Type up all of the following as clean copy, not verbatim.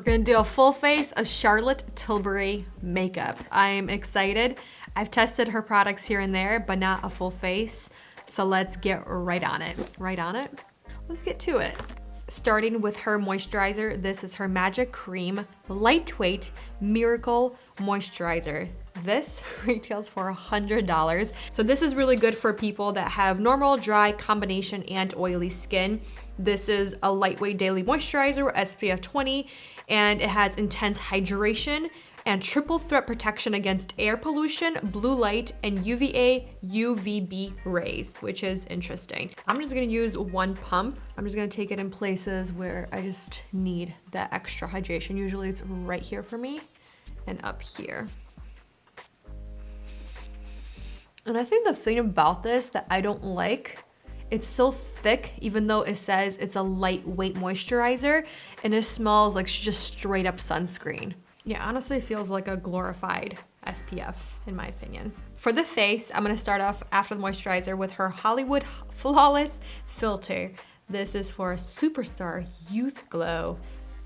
gonna do a full face of Charlotte Tilbury makeup. I'm excited. I've tested her products here and there, but not a full face. So let's get right on it. Right on it? Let's get to it. Starting with her moisturizer, this is her Magic Cream Lightweight Miracle Moisturizer. This retails for $100. So this is really good for people that have normal, dry, combination, and oily skin. This is a lightweight daily moisturizer with SPF 20, and it has intense hydration and triple threat protection against air pollution, blue light, and UVA, UVB rays, which is interesting. I'm just gonna use one pump. I'm just gonna take it in places where I just need that extra hydration. Usually it's right here for me and up here. And I think the thing about this that I don't like, it's so thick, even though it says it's a lightweight moisturizer, and it smells like just straight up sunscreen. Yeah, honestly, it feels like a glorified SPF, in my opinion. For the face, I'm gonna start off after the moisturizer with her Hollywood Flawless Filter. This is for Superstar Youth Glow.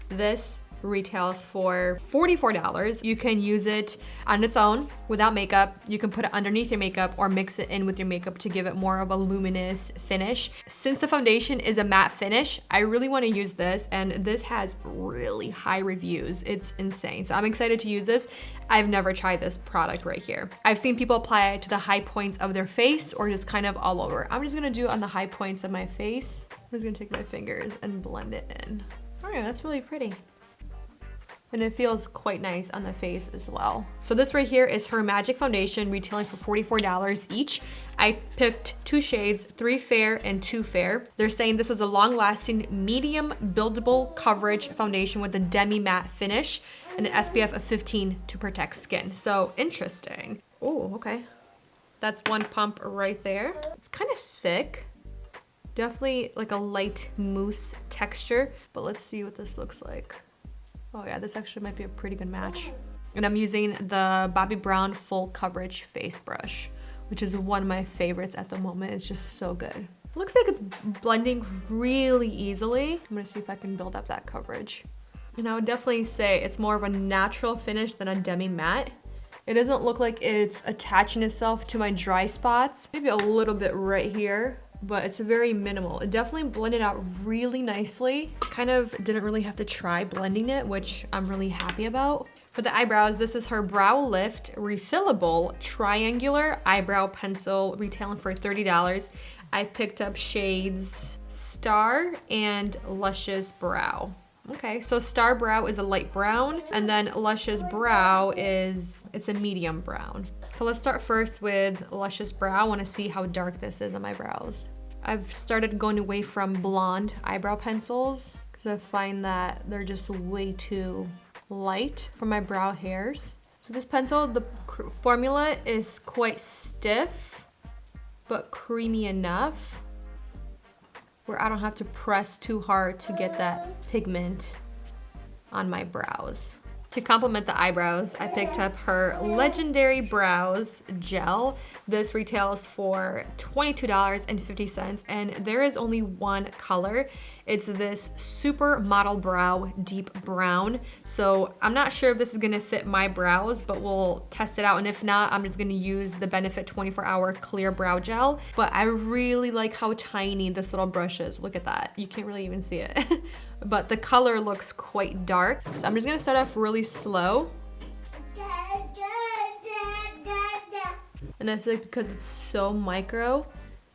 This retails for $44. You can use it on its own without makeup. You can put it underneath your makeup or mix it in with your makeup to give it more of a luminous finish. Since the foundation is a matte finish, I really want to use this, and this has really high reviews. It's insane. So I'm excited to use this. I've never tried this product right here. I've seen people apply it to the high points of their face or just kind of all over. I'm just gonna do it on the high points of my face. I'm just gonna take my fingers and blend it in. Oh yeah, that's really pretty. And it feels quite nice on the face as well. So this right here is her Magic Foundation, retailing for $44 each. I picked 2 shades, 3 fair and 2 fair. They're saying this is a long-lasting, medium buildable coverage foundation with a demi-matte finish and an SPF of 15 to protect skin. So interesting. Oh, okay. That's one pump right there. It's kind of thick. Definitely like a light mousse texture, but let's see what this looks like. Oh yeah, this actually might be a pretty good match. And I'm using the Bobbi Brown Full Coverage Face Brush, which is one of my favorites at the moment. It's just so good. It looks like it's blending really easily. I'm gonna see if I can build up that coverage. And I would definitely say it's more of a natural finish than a demi-matte. It doesn't look like it's attaching itself to my dry spots. Maybe a little bit right here, but it's very minimal. It definitely blended out really nicely. Kind of didn't really have to try blending it, which I'm really happy about. For the eyebrows, this is her Brow Lift Refillable Triangular Eyebrow Pencil, retailing for $30. I picked up shades Star and Luscious Brow. Okay, so Star Brow is a light brown, and then Luscious Brow it's a medium brown. So let's start first with Luscious Brow. I wanna see how dark this is on my brows. I've started going away from blonde eyebrow pencils because I find that they're just way too light for my brow hairs. So this pencil, the formula is quite stiff, but creamy enough where I don't have to press too hard to get that pigment on my brows. To complement the eyebrows, I picked up her Legendary Brows Gel. This retails for $22.50, and there is only one color. It's this Super Model Brow Deep Brown. So I'm not sure if this is gonna fit my brows, but we'll test it out. And if not, I'm just gonna use the Benefit 24-Hour Clear Brow Gel. But I really like how tiny this little brush is. Look at that. You can't really even see it. But the color looks quite dark. So I'm just gonna start off really slow. And I feel like because it's so micro,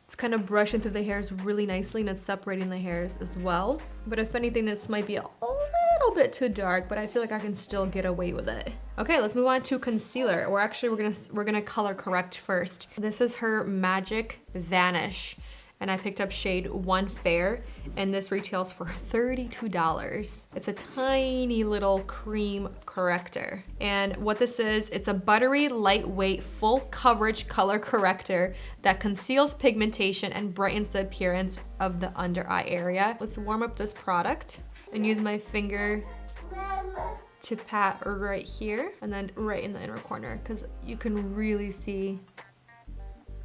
it's kind of brushing through the hairs really nicely, and it's separating the hairs as well. But if anything, this might be a little bit too dark, but I feel like I can still get away with it. Okay, let's move on to concealer. Or actually, we're gonna color correct first. This is her Magic Vanish, and I picked up shade 1 Fair, and this retails for $32. It's a tiny little cream corrector. And what this is, it's a buttery, lightweight, full coverage color corrector that conceals pigmentation and brightens the appearance of the under eye area. Let's warm up this product and use my finger to pat right here and then right in the inner corner, because you can really see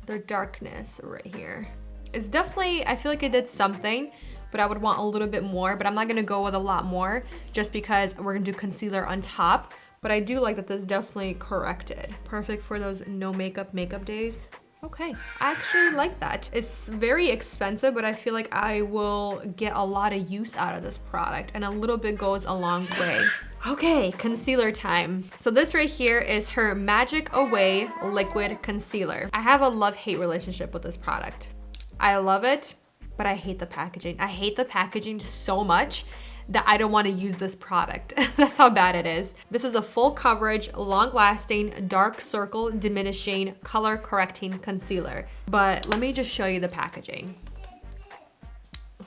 the darkness right here. It's definitely, I feel like it did something, but I would want a little bit more, but I'm not gonna go with a lot more just because we're gonna do concealer on top. But I do like that this definitely corrected. Perfect for those no makeup days. Okay, I actually like that. It's very expensive, but I feel like I will get a lot of use out of this product, and a little bit goes a long way. Okay, concealer time. So this right here is her Magic Away Liquid Concealer. I have a love-hate relationship with this product. I love it, but I hate the packaging. I hate the packaging so much that I don't want to use this product. That's how bad it is. This is a full coverage, long-lasting, dark circle diminishing, color correcting concealer. But let me just show you the packaging.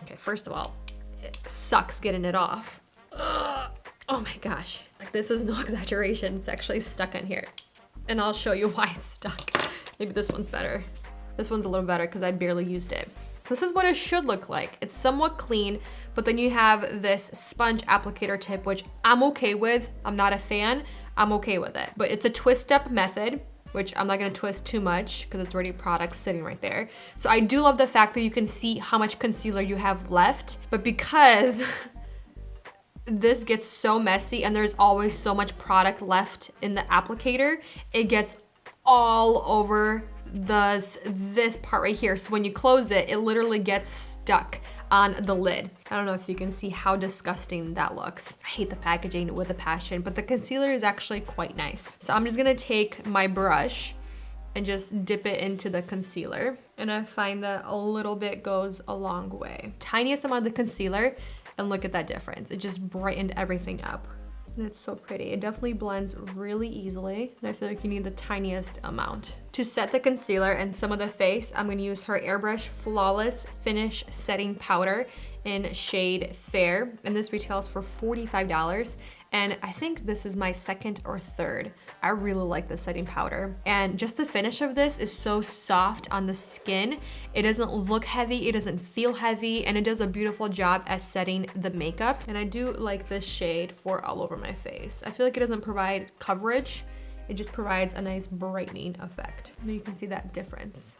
Okay, first of all, it sucks getting it off. Ugh. Oh my gosh, like this is no exaggeration. It's actually stuck in here. And I'll show you why it's stuck. Maybe this one's better. This one's a little better because I barely used it. So this is what it should look like. It's somewhat clean, but then you have this sponge applicator tip, which I'm okay with. I'm not a fan, I'm okay with it. But it's a twist up method, which I'm not gonna twist too much because it's already product sitting right there. So I do love the fact that you can see how much concealer you have left, but because this gets so messy and there's always so much product left in the applicator, it gets all over this part right here. So when you close it, it literally gets stuck on the lid. I don't know if you can see how disgusting that looks. I hate the packaging with a passion, but the concealer is actually quite nice. So I'm just gonna take my brush and just dip it into the concealer. And I find that a little bit goes a long way. Tiniest amount of the concealer, and look at that difference. It just brightened everything up. And it's so pretty. It definitely blends really easily. And I feel like you need the tiniest amount. To set the concealer and some of the face, I'm gonna use her Airbrush Flawless Finish Setting Powder in shade Fair. And this retails for $45. And I think this is my second or third. I really like the setting powder. And just the finish of this is so soft on the skin. It doesn't look heavy, it doesn't feel heavy, and it does a beautiful job at setting the makeup. And I do like this shade for all over my face. I feel like it doesn't provide coverage, it just provides a nice brightening effect. And you can see that difference.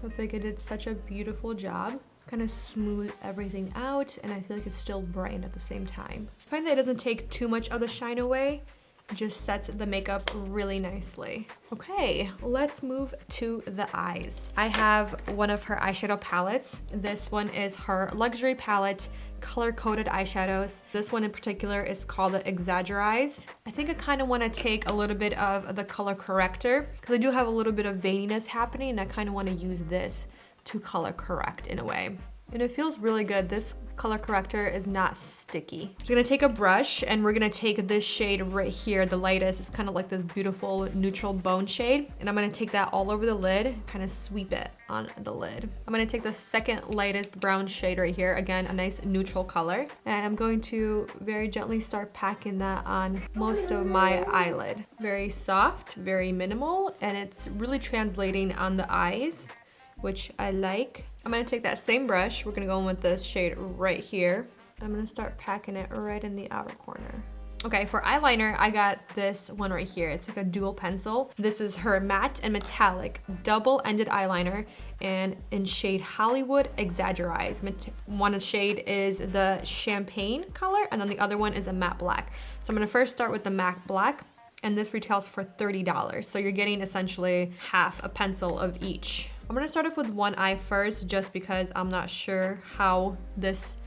I think it did such a beautiful job. Kind of smooth everything out, and I feel like it's still bright at the same time. I find that it doesn't take too much of the shine away. It just sets the makeup really nicely. Okay, let's move to the eyes. I have one of her eyeshadow palettes. This one is her Luxury Palette color-coded eyeshadows. This one in particular is called the Exaggerize. I think I kind of want to take a little bit of the color corrector because I do have a little bit of veininess happening, and I kind of want to use this to color correct in a way. And it feels really good. This color corrector is not sticky. So I'm gonna take a brush and we're gonna take this shade right here, the lightest. It's kind of like this beautiful neutral bone shade. And I'm gonna take that all over the lid, kind of sweep it on the lid. I'm gonna take the second lightest brown shade right here. Again, a nice neutral color. And I'm going to very gently start packing that on most of my eyelid. Very soft, very minimal, and it's really translating on the eyes, which I like. I'm gonna take that same brush, we're gonna go in with this shade right here. I'm gonna start packing it right in the outer corner. Okay, for eyeliner, I got this one right here. It's like a dual pencil. This is her matte and metallic double-ended eyeliner, and in shade Hollywood Exaggerize. One shade is the champagne color, and then the other one is a matte black. So I'm gonna first start with the matte black, and this retails for $30. So you're getting essentially half a pencil of each. I'm gonna start off with one eye first, just because I'm not sure how this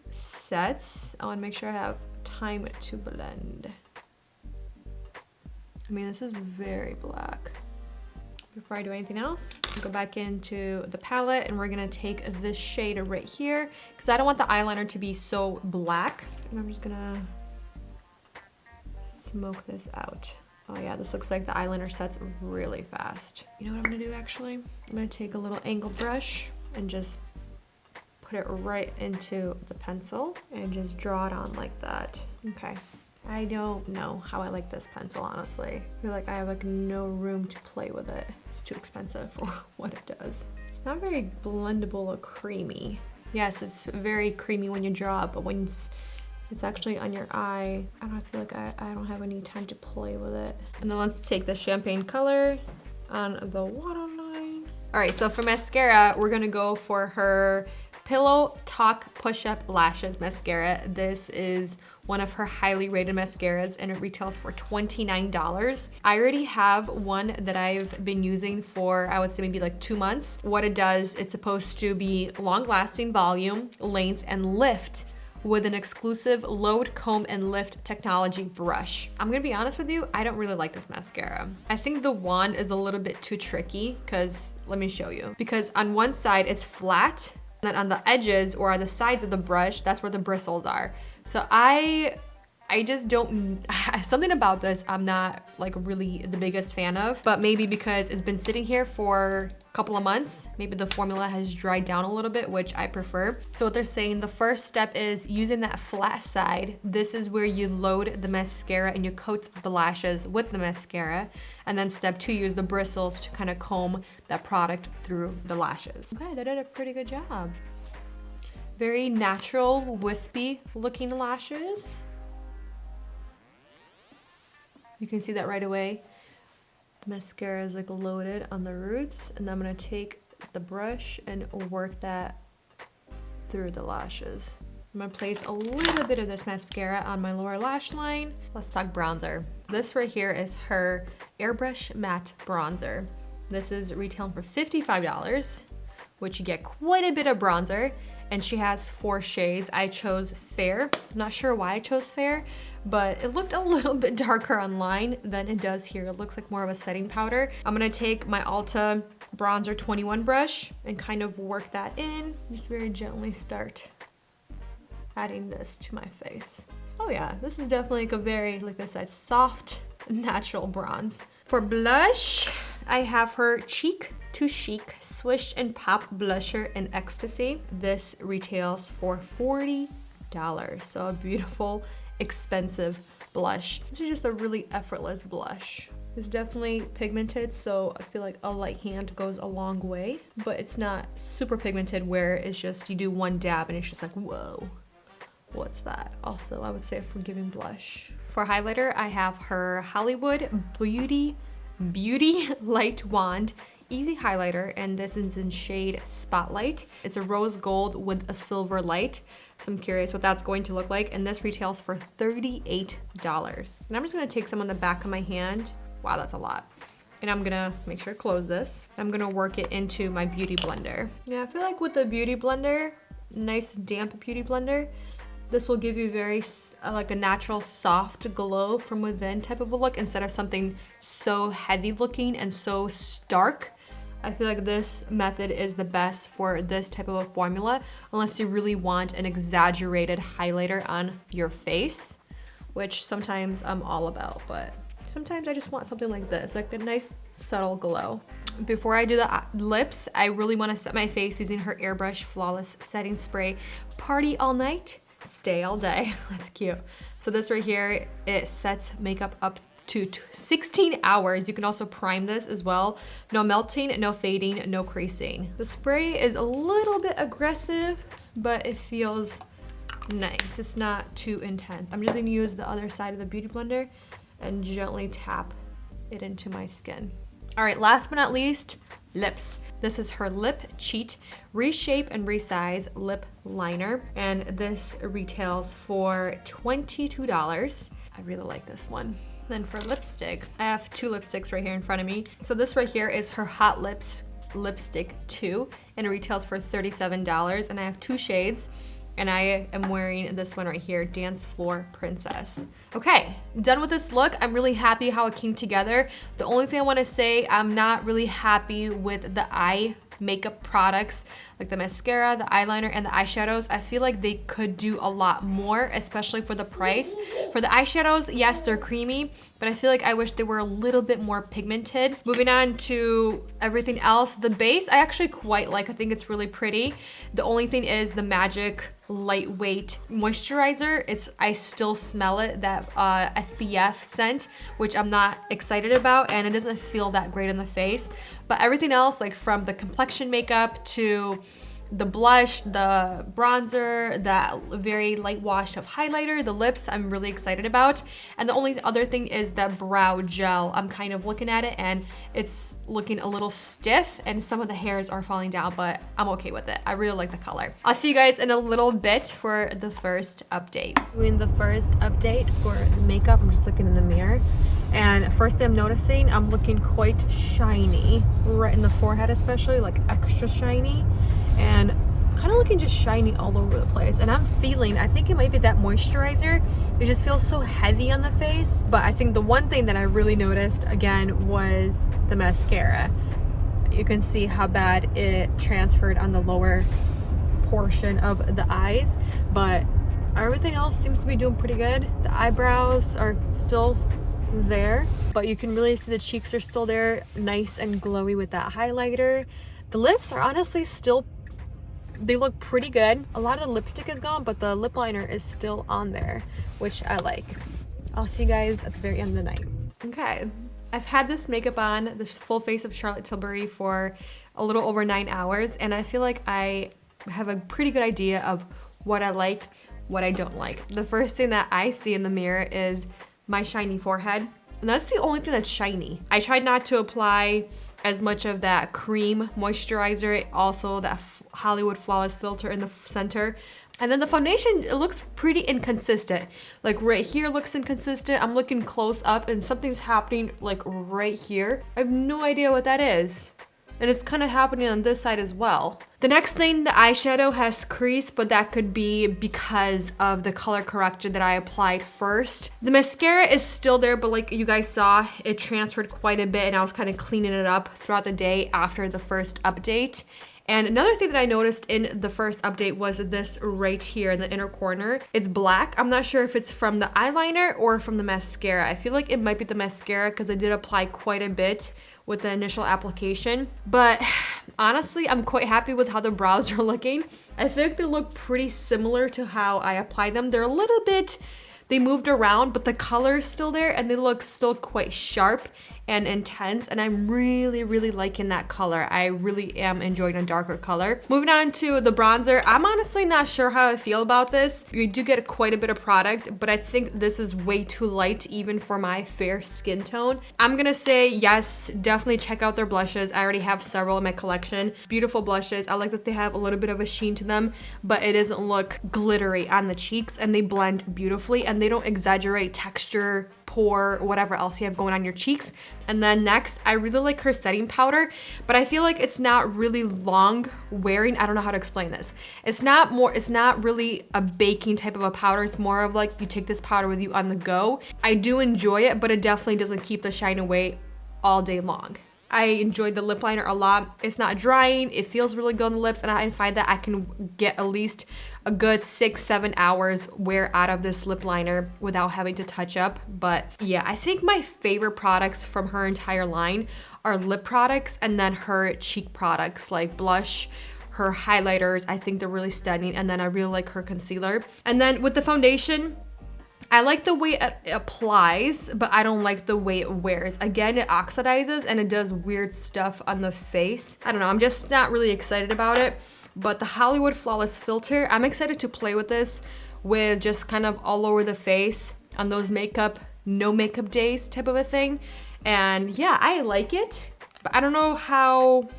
sets. I wanna make sure I have time to blend. I mean, this is very black. Before I do anything else, I'll go back into the palette and we're gonna take this shade right here, because I don't want the eyeliner to be so black. And I'm just gonna smoke this out. Oh yeah, this looks like the eyeliner sets really fast. You know what I'm gonna do actually? I'm gonna take a little angled brush and just put it right into the pencil and just draw it on like that. Okay. I don't know how I like this pencil, honestly. I feel like I have like no room to play with it. It's too expensive for what it does. It's not very blendable or creamy. Yes, it's very creamy when you draw, but when it's actually on your eye, I don't feel like I don't have any time to play with it. And then let's take the champagne color on the waterline. All right, so for mascara, we're gonna go for her Pillow Talk Push-Up Lashes Mascara. This is one of her highly rated mascaras and it retails for $29. I already have one that I've been using for, I would say maybe like 2 months. What it does, it's supposed to be long-lasting volume, length, and lift with an exclusive load, comb, and lift technology brush. I'm gonna be honest with you, I don't really like this mascara. I think the wand is a little bit too tricky because, let me show you. Because on one side it's flat, and then on the edges or on the sides of the brush, that's where the bristles are. So I just don't, something about this I'm not like really the biggest fan of, but maybe because it's been sitting here for a couple of months, maybe the formula has dried down a little bit, which I prefer. So what they're saying, the first step is using that flat side. This is where you load the mascara and you coat the lashes with the mascara. And then step 2, use the bristles to kind of comb that product through the lashes. Okay, they did a pretty good job. Very natural, wispy looking lashes. You can see that right away. The mascara is like loaded on the roots, and I'm gonna take the brush and work that through the lashes. I'm gonna place a little bit of this mascara on my lower lash line. Let's talk bronzer. This right here is her Airbrush Matte Bronzer. This is retailing for $55, which you get quite a bit of bronzer, and she has 4 shades. I chose Fair. I'm not sure why I chose Fair, but it looked a little bit darker online than it does here. It looks like more of a setting powder. I'm gonna take my Ulta Bronzer 21 brush and kind of work that in. Just very gently start adding this to my face. Oh yeah, this is definitely like a very, like I said, soft, natural bronze. For blush, I have her Cheek to Chic Swish and Pop Blusher in Ecstasy. This retails for $40. So a beautiful, expensive blush. This is just a really effortless blush. It's definitely pigmented, so I feel like a light hand goes a long way, but it's not super pigmented where it's just you do one dab and it's just like, whoa, what's that? Also, I would say a forgiving blush. For highlighter, I have her Hollywood Beauty Light Wand Easy Highlighter, and this is in shade Spotlight. It's a rose gold with a silver light. So I'm curious what that's going to look like, and this retails for $38. And I'm just gonna take some on the back of my hand. Wow, that's a lot. And I'm gonna make sure to close this. I'm gonna work it into my beauty blender. Yeah, I feel like with the beauty blender, nice damp beauty blender, this will give you very like a natural soft glow from within type of a look instead of something so heavy looking and so stark. I feel like this method is the best for this type of a formula, unless you really want an exaggerated highlighter on your face, which sometimes I'm all about, but sometimes I just want something like this, like a nice subtle glow. Before I do the lips, I really want to set my face using her Airbrush Flawless Setting Spray Party All Night, Stay All Day. That's cute. So this right here, it sets makeup up to 16 hours. You can also prime this as well. No melting, no fading, no creasing. The spray is a little bit aggressive, but it feels nice. It's not too intense. I'm just gonna use the other side of the beauty blender and gently tap it into my skin. All right, last but not least, lips. This is her Lip Cheat Reshape and Resize Lip Liner, and this retails for $22. I really like this one. Then for lipstick, I have 2 lipsticks right here in front of me. So this right here is her Hot Lips Lipstick 2, and it retails for $37, and I have 2 shades. And I am wearing this one right here, Dance Floor Princess. Okay, done with this look. I'm really happy how it came together. The only thing I wanna say, I'm not really happy with the eye makeup products, like the mascara, the eyeliner, and the eyeshadows. I feel like they could do a lot more, especially for the price. For the eyeshadows, yes, they're creamy, but I feel like I wish they were a little bit more pigmented. Moving on to everything else, the base I actually quite like. I think it's really pretty. The only thing is the Magic lightweight moisturizer. I still smell it, that SPF scent, which I'm not excited about, and it doesn't feel that great in the face. But everything else, like from the complexion makeup to the blush, the bronzer, that very light wash of highlighter, the lips I'm really excited about. And the only other thing is that brow gel. I'm kind of looking at it and it's looking a little stiff and some of the hairs are falling down, but I'm okay with it. I really like the color. I'll see you guys in a little bit for the first update. Doing the first update for the makeup, I'm just looking in the mirror. And first thing I'm noticing, I'm looking quite shiny, right in the forehead especially, like extra shiny. And kind of looking just shiny all over the place. And I'm feeling, I think it might be that moisturizer. It just feels so heavy on the face. But I think the one thing that I really noticed again was the mascara. You can see how bad it transferred on the lower portion of the eyes, but everything else seems to be doing pretty good. The eyebrows are still there, but you can really see the cheeks are still there, nice and glowy with that highlighter. The lips are honestly still, they look pretty good. A lot of the lipstick is gone, but the lip liner is still on there, which I like. I'll see you guys at the very end of the night. Okay, I've had this makeup on, this full face of Charlotte Tilbury, for a little over 9 hours, and I feel like I have a pretty good idea of what I like, what I don't like. The first thing that I see in the mirror is my shiny forehead, and that's the only thing that's shiny. I tried not to apply as much of that cream moisturizer, also that Hollywood Flawless filter in the center. And then the foundation, it looks pretty inconsistent. Like right here looks inconsistent. I'm looking close up and something's happening like right here. I have no idea what that is. And it's kind of happening on this side as well. The next thing, the eyeshadow has crease, but that could be because of the color corrector that I applied first. The mascara is still there, but like you guys saw, it transferred quite a bit and I was kind of cleaning it up throughout the day after the first update. And another thing that I noticed in the first update was this right here in the inner corner. It's black. I'm not sure if it's from the eyeliner or from the mascara. I feel like it might be the mascara because I did apply quite a bit with the initial application. But honestly, I'm quite happy with how the brows are looking. I feel like they look pretty similar to how I applied them. They're a little bit, they moved around, but the color is still there and they look still quite sharp and intense, and I'm really, really liking that color. I really am enjoying a darker color. Moving on to the bronzer, I'm honestly not sure how I feel about this. You do get quite a bit of product, but I think this is way too light even for my fair skin tone. I'm gonna say yes, definitely check out their blushes. I already have several in my collection. Beautiful blushes. I like that they have a little bit of a sheen to them, but it doesn't look glittery on the cheeks, and they blend beautifully and they don't exaggerate texture, pore, whatever else you have going on your cheeks. And then next, I really like her setting powder, but I feel like it's not really long wearing. I don't know how to explain this. It's not really a baking type of a powder. It's more of like you take this powder with you on the go. I do enjoy it, but it definitely doesn't keep the shine away all day long. I enjoyed the lip liner a lot. It's not drying, it feels really good on the lips, and I find that I can get at least a good 6-7 hours wear out of this lip liner without having to touch up. But yeah, I think my favorite products from her entire line are lip products and then her cheek products like blush, her highlighters. I think they're really stunning, and then I really like her concealer. And then with the foundation, I like the way it applies, but I don't like the way it wears. Again, it oxidizes and it does weird stuff on the face. I don't know, I'm just not really excited about it. But the Hollywood Flawless filter, I'm excited to play with this with just kind of all over the face on those no makeup days type of a thing. And yeah, I like it, but I don't know how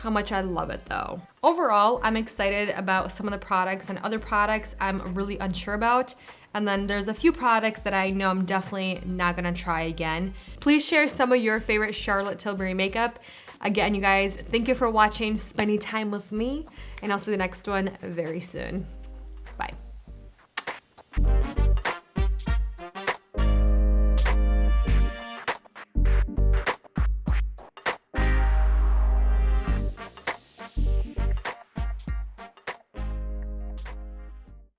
much I love it though. Overall, I'm excited about some of the products, and other products I'm really unsure about. And then there's a few products that I know I'm definitely not gonna try again. Please share some of your favorite Charlotte Tilbury makeup. Again, you guys, thank you for watching, spending time with me, and I'll see the next one very soon. Bye.